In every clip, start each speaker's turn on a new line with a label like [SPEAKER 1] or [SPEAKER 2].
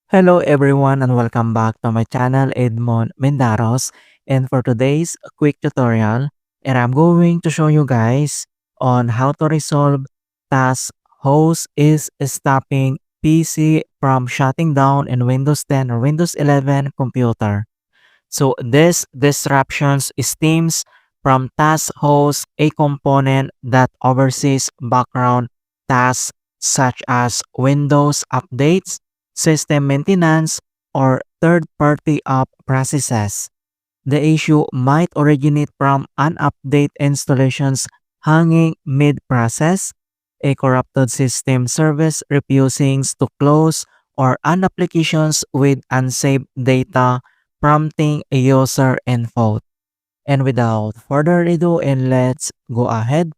[SPEAKER 1] Hello everyone and welcome back to my channel Edmund Mindaros, and for today's quick tutorial I'm going to show you guys on how to resolve task host is stopping PC from shutting down in Windows 10 or Windows 11 computer. So this disruptions stems from task host, a component that oversees background tasks such as Windows updates, system maintenance, or third-party app processes. The issue might originate from an update installations hanging mid-process, a corrupted system service refusing to close, or an applications with unsaved data prompting a user info. And without further ado, and let's go ahead.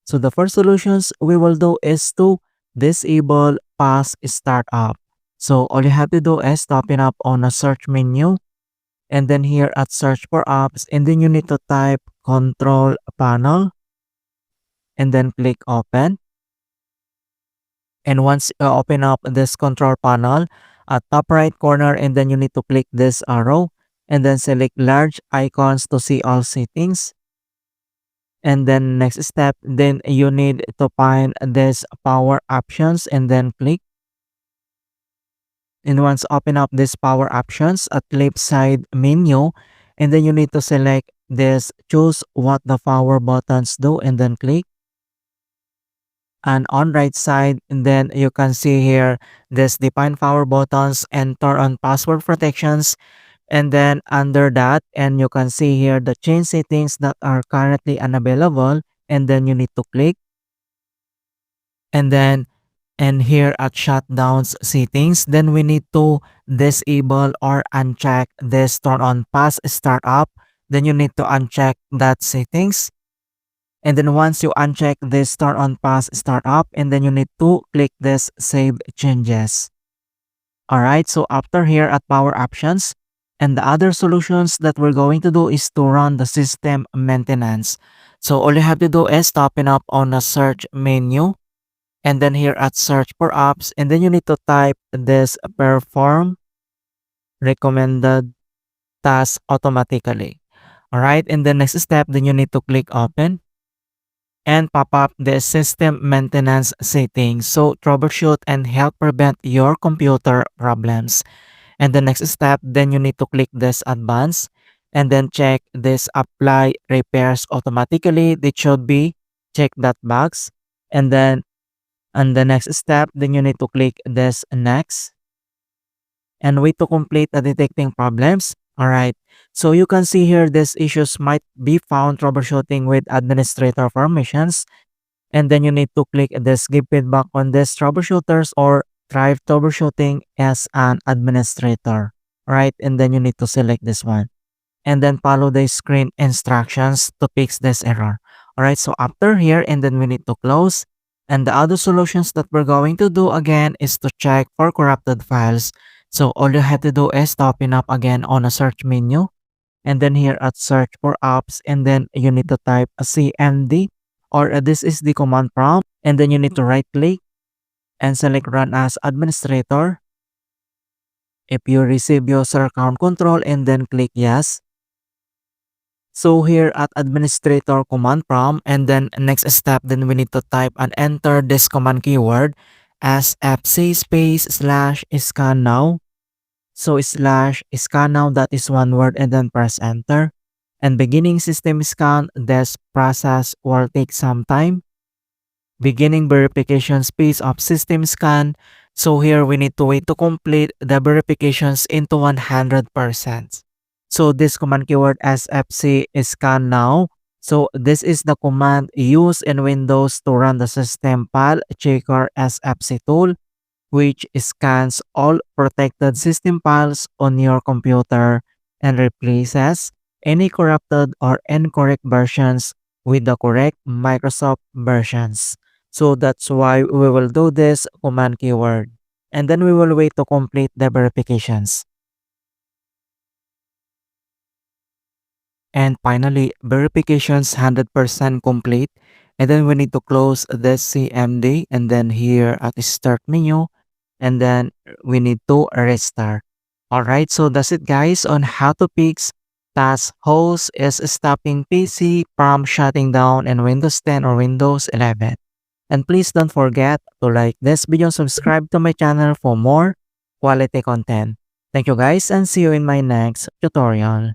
[SPEAKER 1] So the first solutions we will do is to disable fast startup. So all you have to do is open up on a search menu, and then here at search for apps, and then you need to type control panel and then click open. And once you open up this control panel at top right corner, and then you need to click this arrow and then select large icons to see all settings. And then next step, then you need to find this power options and then click. And once open up this power options at left side menu, and then you need to select this choose what the power buttons do and then click. And on right side, and then you can see here this define power buttons and turn on password protections. And then under that, and you can see here the change settings that are currently unavailable, and then you need to click. And then and here at shutdowns settings, then we need to disable or uncheck this turn on fast startup. Then you need to uncheck that settings. And then once you uncheck this turn on fast startup, and then you need to click this save changes. Alright, so after here at power options, and the other solutions that we're going to do is to run the system maintenance. So all you have to do is open up on the search menu, and then here at search for apps, and then you need to type this perform recommended task automatically. Alright, and the next step, then you need to click open and pop up the system maintenance settings. So troubleshoot and help prevent your computer problems. And the next step, then you need to click this advanced and then check this apply repairs automatically. It should be check that box. And then on the next step, then you need to click this next and wait to complete the detecting problems. All right. So you can see here these issues might be found troubleshooting with administrator permissions. And then you need to click this give feedback on this troubleshooters or try troubleshooting as an administrator. Right. And then you need to select this one. And then follow the screen instructions to fix this error. All right. So after here, and then we need to close. And the other solutions that we're going to do again is to check for corrupted files. So all you have to do is to open up again on a search menu, and then here at search for apps, and then you need to type a cmd, or this is the command prompt, and then you need to right click and select run as administrator. If you receive user account control, and then click yes. So here at administrator command prompt, and then next step, then we need to type and enter this command keyword as fc space slash scan now. So slash scan now, that is one word, and then press enter. And beginning system scan, this process will take some time. Beginning verification space of system scan. So here we need to wait to complete the verifications into 100%. So this command keyword sfc scan now. So this is the command used in Windows to run the system file checker sfc tool, which scans all protected system files on your computer and replaces any corrupted or incorrect versions with the correct Microsoft versions. So that's why we will do this command keyword. And then we will wait to complete the verifications. And finally, verifications 100% complete. And then we need to close this CMD, and then here at the start menu, and then we need to restart. Alright, so that's it guys on how to fix task host is stopping PC from shutting down in Windows 10 or Windows 11. And please don't forget to like this video and subscribe to my channel for more quality content. Thank you guys and see you in my next tutorial.